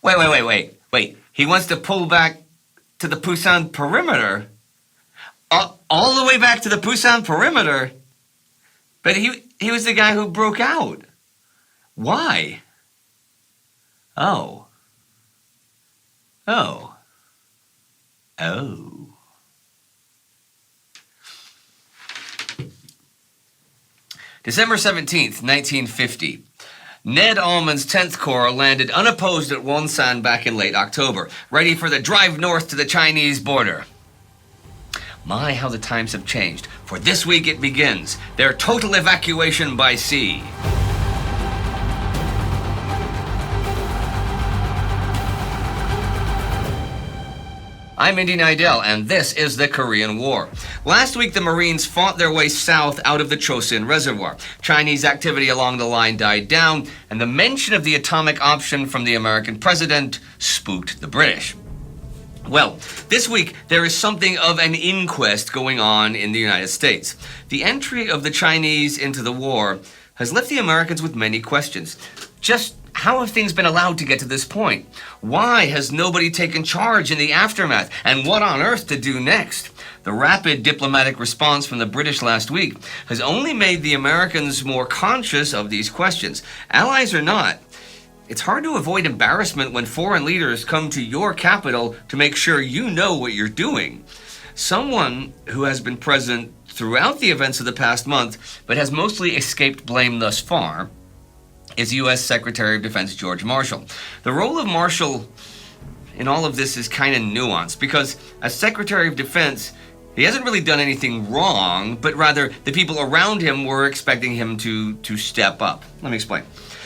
Wait. He wants to pull back to the Busan perimeter? All the way back to the Busan perimeter? But he was the guy who broke out. Why? Oh. December 17th, 1950. Ned Almond's 10th Corps landed unopposed at Wonsan back in late October, ready for the drive north to the Chinese border. My, how the times have changed. For this week it begins, their total evacuation by sea. I'm Indy Neidell, and this is the Korean War. Last week, the Marines fought their way south out of the Chosin Reservoir. Chinese activity along the line died down, and the mention of the atomic option from the American president spooked the British. Well, this week, there is something of an inquest going on in the United States. The entry of the Chinese into the war has left the Americans with many questions. Just how have things been allowed to get to this point? Why has nobody taken charge in the aftermath? And what on earth to do next? The rapid diplomatic response from the British last week has only made the Americans more conscious of these questions. Allies or not, it's hard to avoid embarrassment when foreign leaders come to your capital to make sure you know what you're doing. Someone who has been present throughout the events of the past month, but has mostly escaped blame thus far, is U.S. Secretary of Defense George Marshall. The role of Marshall in all of this is kind of nuanced, because as Secretary of Defense, he hasn't really done anything wrong, but rather the people around him were expecting him to step up. Let me explain.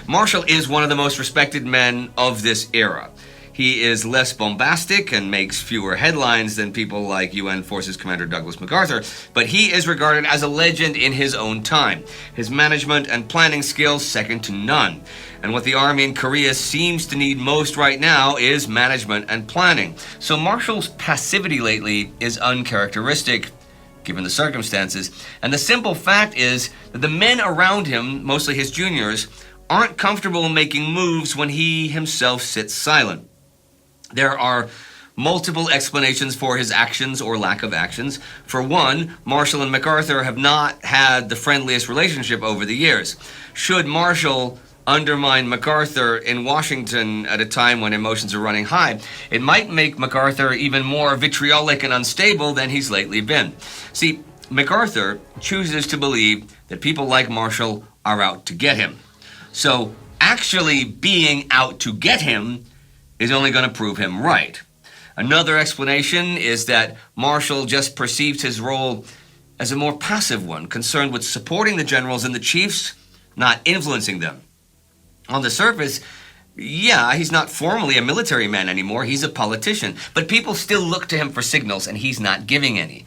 Marshall is one of the most respected men of this era. He is less bombastic and makes fewer headlines than people like UN Forces Commander Douglas MacArthur, but he is regarded as a legend in his own time. His management and planning skills second to none. And what the Army in Korea seems to need most right now is management and planning. So Marshall's passivity lately is uncharacteristic, given the circumstances. And the simple fact is that the men around him, mostly his juniors, aren't comfortable making moves when he himself sits silent. There are multiple explanations for his actions or lack of actions. For one, Marshall and MacArthur have not had the friendliest relationship over the years. Should Marshall undermine MacArthur in Washington at a time when emotions are running high, it might make MacArthur even more vitriolic and unstable than he's lately been. See, MacArthur chooses to believe that people like Marshall are out to get him. So actually being out to get him is only going to prove him right. Another explanation is that Marshall just perceives his role as a more passive one, concerned with supporting the generals and the chiefs, not influencing them. On the surface, yeah, he's not formally a military man anymore, he's a politician, but people still look to him for signals, and he's not giving any.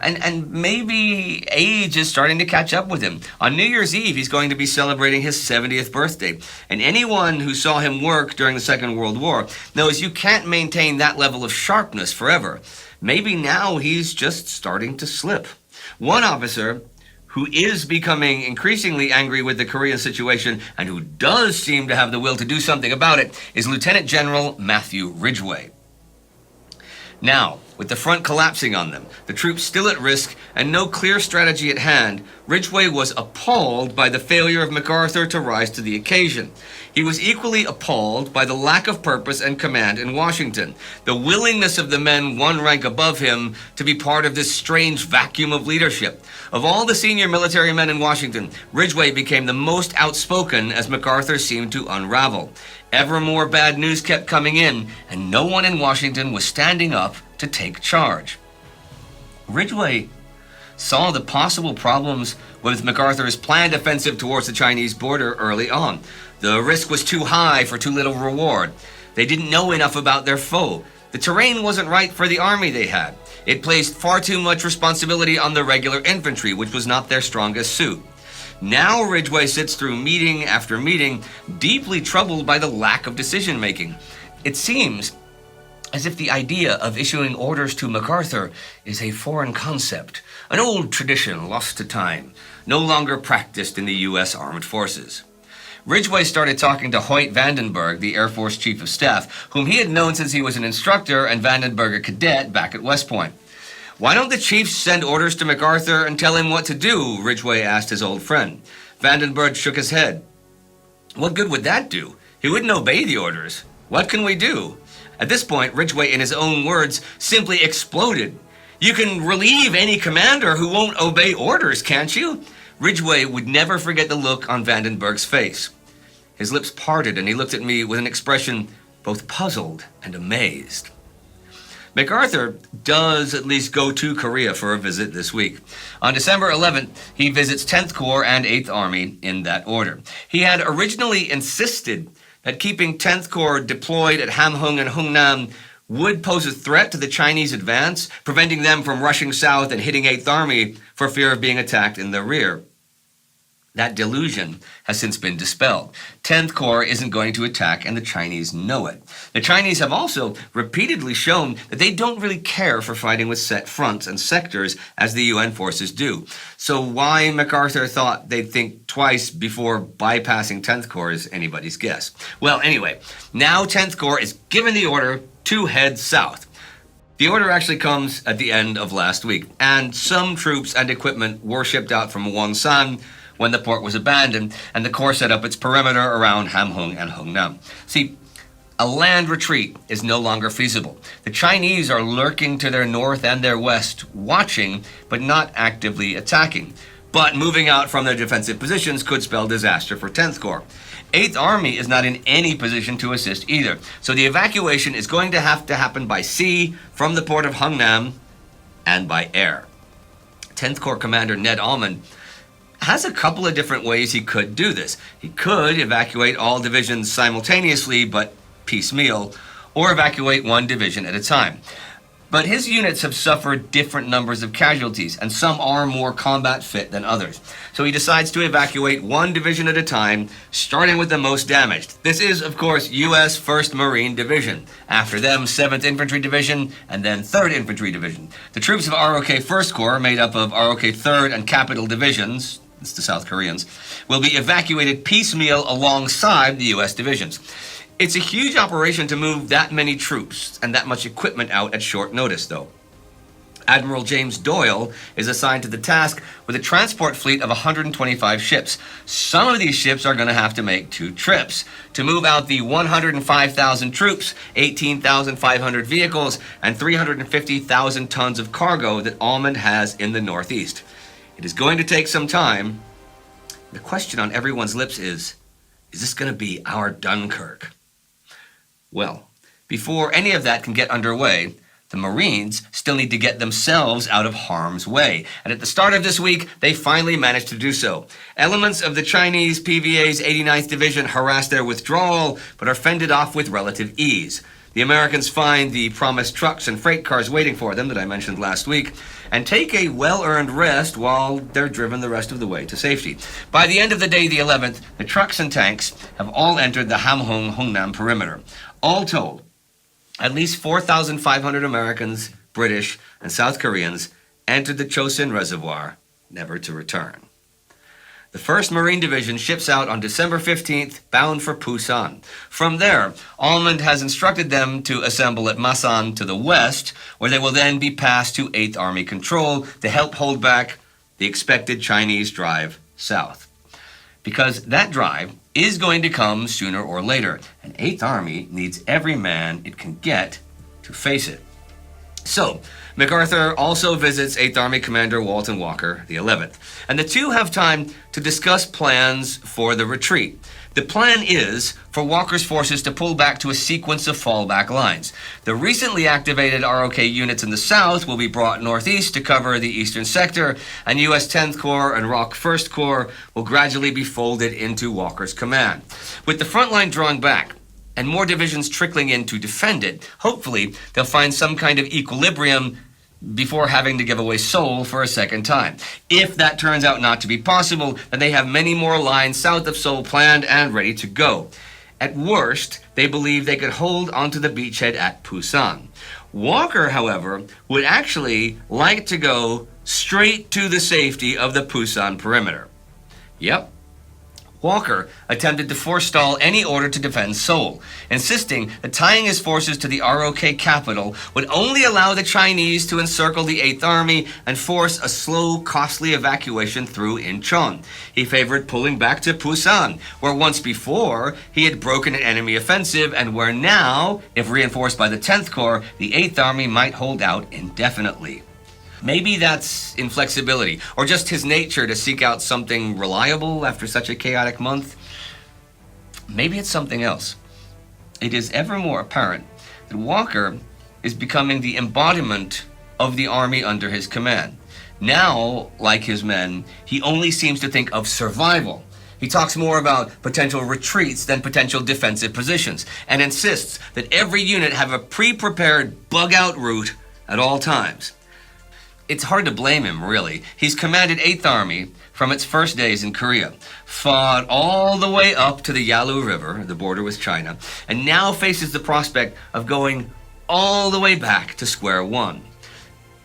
And maybe age is starting to catch up with him. On New Year's Eve, he's going to be celebrating his 70th birthday. And anyone who saw him work during the Second World War knows you can't maintain that level of sharpness forever. Maybe now he's just starting to slip. One officer who is becoming increasingly angry with the Korean situation and who does seem to have the will to do something about it is Lieutenant General Matthew Ridgway. Now, with the front collapsing on them, the troops still at risk, and no clear strategy at hand, Ridgway was appalled by the failure of MacArthur to rise to the occasion. He was equally appalled by the lack of purpose and command in Washington, the willingness of the men one rank above him to be part of this strange vacuum of leadership. Of all the senior military men in Washington, Ridgway became the most outspoken as MacArthur seemed to unravel. Ever more bad news kept coming in, and no one in Washington was standing up to take charge. Ridgway saw the possible problems with MacArthur's planned offensive towards the Chinese border early on. The risk was too high for too little reward. They didn't know enough about their foe. The terrain wasn't right for the army they had. It placed far too much responsibility on the regular infantry, which was not their strongest suit. Now Ridgway sits through meeting after meeting, deeply troubled by the lack of decision-making. It seems as if the idea of issuing orders to MacArthur is a foreign concept, an old tradition lost to time, no longer practiced in the U.S. Armed Forces. Ridgway started talking to Hoyt Vandenberg, the Air Force Chief of Staff, whom he had known since he was an instructor and Vandenberg a cadet back at West Point. "Why don't the chiefs send orders to MacArthur and tell him what to do?" Ridgway asked his old friend. Vandenberg shook his head. "What good would that do? He wouldn't obey the orders. What can we do?" At this point, Ridgway, in his own words, simply exploded. "You can relieve any commander who won't obey orders, can't you?" Ridgway would never forget the look on Vandenberg's face. His lips parted and he looked at me with an expression both puzzled and amazed. MacArthur does at least go to Korea for a visit this week. On December 11th, he visits 10th Corps and 8th Army in that order. He had originally insisted that keeping 10th Corps deployed at Hamhung and Hungnam would pose a threat to the Chinese advance, preventing them from rushing south and hitting 8th Army for fear of being attacked in the rear. That delusion has since been dispelled. 10th Corps isn't going to attack, and the Chinese know it. The Chinese have also repeatedly shown that they don't really care for fighting with set fronts and sectors as the UN forces do. So why MacArthur thought they'd think twice before bypassing 10th Corps is anybody's guess. Well, anyway, now 10th Corps is given the order to head south. The order actually comes at the end of last week, and some troops and equipment were shipped out from Wonsan when the port was abandoned, and the Corps set up its perimeter around Hamhung and Hungnam. See, a land retreat is no longer feasible. The Chinese are lurking to their north and their west, watching, but not actively attacking. But moving out from their defensive positions could spell disaster for 10th Corps. 8th Army is not in any position to assist either, so the evacuation is going to have to happen by sea from the port of Hungnam and by air. 10th Corps Commander Ned Almond has a couple of different ways he could do this. He could evacuate all divisions simultaneously, but piecemeal, or evacuate one division at a time. But his units have suffered different numbers of casualties, and some are more combat fit than others. So he decides to evacuate one division at a time, starting with the most damaged. This is, of course, U.S. 1st Marine Division. After them, 7th Infantry Division, and then 3rd Infantry Division. The troops of ROK 1st Corps, made up of ROK 3rd and Capital Divisions, it's the South Koreans, will be evacuated piecemeal alongside the U.S. divisions. It's a huge operation to move that many troops and that much equipment out at short notice, though. Admiral James Doyle is assigned to the task with a transport fleet of 125 ships. Some of these ships are going to have to make 2 trips to move out the 105,000 troops, 18,500 vehicles, and 350,000 tons of cargo that Almond has in the Northeast. It is going to take some time. The question on everyone's lips is this going to be our Dunkirk? Well, before any of that can get underway, the Marines still need to get themselves out of harm's way. And at the start of this week, they finally managed to do so. Elements of the Chinese PVA's 89th Division harass their withdrawal, but are fended off with relative ease. The Americans find the promised trucks and freight cars waiting for them that I mentioned last week, and take a well-earned rest while they're driven the rest of the way to safety. By the end of the day, the 11th, the trucks and tanks have all entered the Hamhung-Hungnam perimeter. All told, at least 4,500 Americans, British, and South Koreans entered the Chosin Reservoir, never to return. The 1st Marine Division ships out on December 15th, bound for Pusan. From there, Almond has instructed them to assemble at Masan to the west, where they will then be passed to 8th Army control to help hold back the expected Chinese drive south. Because that drive is going to come sooner or later, and 8th Army needs every man it can get to face it. So, MacArthur also visits 8th Army Commander Walton Walker, the 11th, and the two have time to discuss plans for the retreat. The plan is for Walker's forces to pull back to a sequence of fallback lines. The recently activated ROK units in the south will be brought northeast to cover the eastern sector, and U.S. 10th Corps and ROK 1st Corps will gradually be folded into Walker's command. With the front line drawing back, and more divisions trickling in to defend it, hopefully they'll find some kind of equilibrium before having to give away Seoul for a second time. If that turns out not to be possible, then they have many more lines south of Seoul planned and ready to go. At worst, they believe they could hold onto the beachhead at Pusan. Walker, however, would actually like to go straight to the safety of the Pusan perimeter. Yep. Walker attempted to forestall any order to defend Seoul, insisting that tying his forces to the ROK capital would only allow the Chinese to encircle the 8th Army and force a slow, costly evacuation through Incheon. He favored pulling back to Pusan, where once before he had broken an enemy offensive and where now, if reinforced by the 10th Corps, the 8th Army might hold out indefinitely. Maybe that's inflexibility, or just his nature to seek out something reliable after such a chaotic month. Maybe it's something else. It is ever more apparent that Walker is becoming the embodiment of the army under his command. Now, like his men, he only seems to think of survival. He talks more about potential retreats than potential defensive positions, and insists that every unit have a pre-prepared bug-out route at all times. It's hard to blame him, really. He's commanded 8th Army from its first days in Korea, fought all the way up to the Yalu River, the border with China, and now faces the prospect of going all the way back to square one.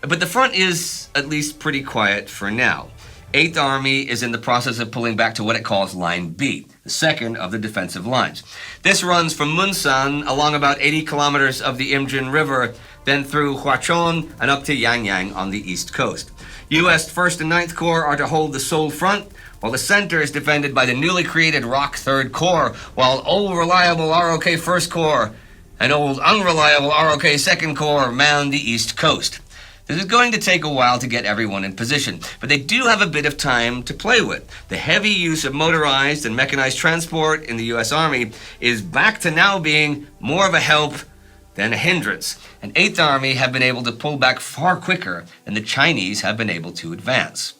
But the front is at least pretty quiet for now. 8th Army is in the process of pulling back to what it calls Line B, the second of the defensive lines. This runs from Munsan along about 80 kilometers of the Imjin River, then through Hwacheon and up to Yangyang on the east coast. U.S. 1st and 9th Corps are to hold the Seoul front, while the center is defended by the newly created ROK 3rd Corps, while old reliable ROK 1st Corps and old unreliable ROK 2nd Corps man the east coast. This is going to take a while to get everyone in position, but they do have a bit of time to play with. The heavy use of motorized and mechanized transport in the U.S. Army is back to now being more of a help than a hindrance, and 8th Army have been able to pull back far quicker than the Chinese have been able to advance.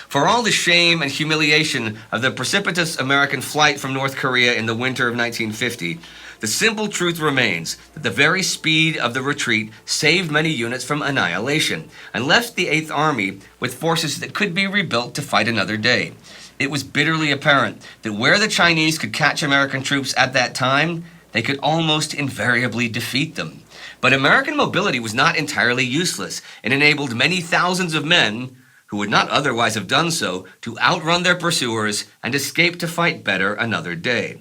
For all the shame and humiliation of the precipitous American flight from North Korea in the winter of 1950, the simple truth remains that the very speed of the retreat saved many units from annihilation and left the 8th Army with forces that could be rebuilt to fight another day. It was bitterly apparent that where the Chinese could catch American troops at that time, they could almost invariably defeat them. But American mobility was not entirely useless. It enabled many thousands of men who would not otherwise have done so to outrun their pursuers and escape to fight better another day.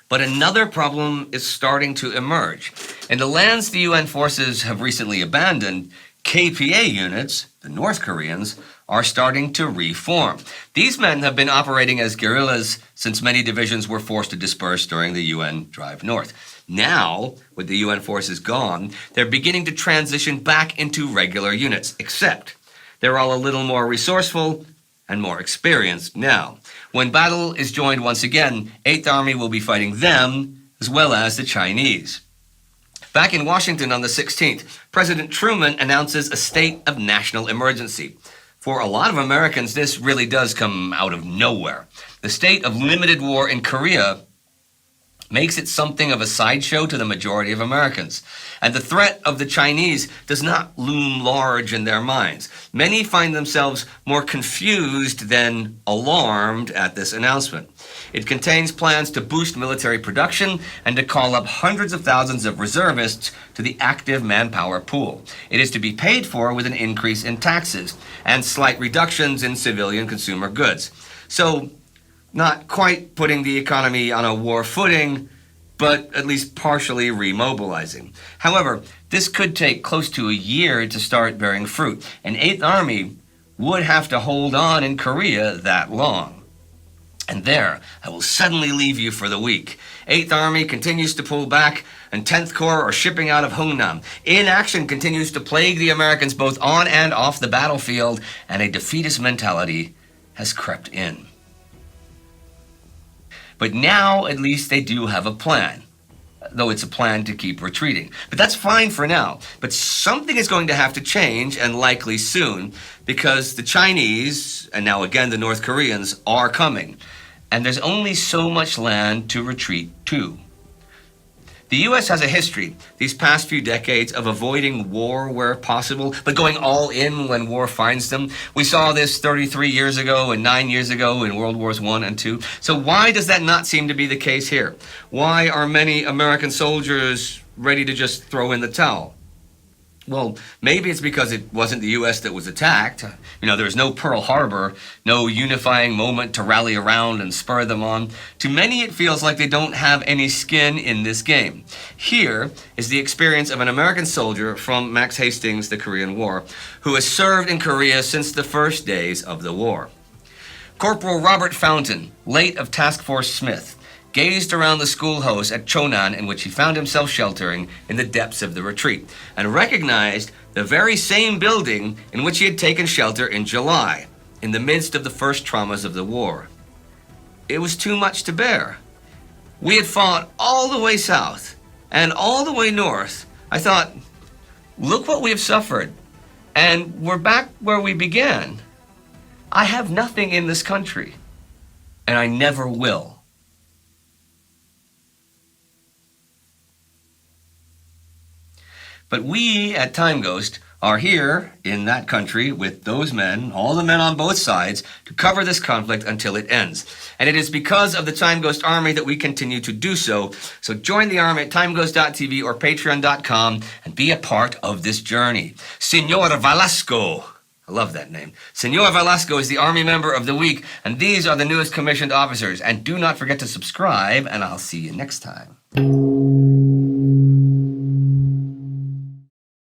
But another problem is starting to emerge. In the lands the UN forces have recently abandoned, KPA units, the North Koreans, are starting to reform. These men have been operating as guerrillas since many divisions were forced to disperse during the UN drive north. Now, with the UN forces gone, they're beginning to transition back into regular units, except they're all a little more resourceful and more experienced now. When battle is joined once again, 8th Army will be fighting them as well as the Chinese. Back in Washington on the 16th, President Truman announces a state of national emergency. For a lot of Americans, this really does come out of nowhere. The state of limited war in Korea makes it something of a sideshow to the majority of Americans. And the threat of the Chinese does not loom large in their minds. Many find themselves more confused than alarmed at this announcement. It contains plans to boost military production and to call up hundreds of thousands of reservists to the active manpower pool. It is to be paid for with an increase in taxes and slight reductions in civilian consumer goods. So, not quite putting the economy on a war footing, but at least partially remobilizing. However, this could take close to a year to start bearing fruit, and 8th Army would have to hold on in Korea that long. And there, I will suddenly leave you for the week. 8th Army continues to pull back, and 10th Corps are shipping out of Hungnam. Inaction continues to plague the Americans both on and off the battlefield, and a defeatist mentality has crept in. But now, at least, they do have a plan, though it's a plan to keep retreating. But that's fine for now. But something is going to have to change, and likely soon, because the Chinese, and now again the North Koreans, are coming. And there's only so much land to retreat to. The U.S. has a history these past few decades of avoiding war where possible, but going all in when war finds them. We saw this 33 years ago and 9 years ago in World Wars I and II. So why does that not seem to be the case here? Why are many American soldiers ready to just throw in the towel? Well, maybe it's because it wasn't the U.S. that was attacked. There was no Pearl Harbor, no unifying moment to rally around and spur them on. To many, it feels like they don't have any skin in this game. Here is the experience of an American soldier from Max Hastings' The Korean War, who has served in Korea since the first days of the war. Corporal Robert Fountain, late of Task Force Smith, gazed around the schoolhouse at Chonan in which he found himself sheltering in the depths of the retreat, and recognized the very same building in which he had taken shelter in July, in the midst of the first traumas of the war. It was too much to bear. We had fought all the way south and all the way north. I thought, look what we have suffered, and we're back where we began. I have nothing in this country, and I never will. But we at Time Ghost are here in that country with those men, all the men on both sides, to cover this conflict until it ends. And it is because of the Time Ghost Army that we continue to do so. So join the army at timeghost.tv or patreon.com and be a part of this journey. Senor Velasco. I love that name. Senor Velasco is the Army Member of the Week, and these are the newest commissioned officers. And do not forget to subscribe, and I'll see you next time.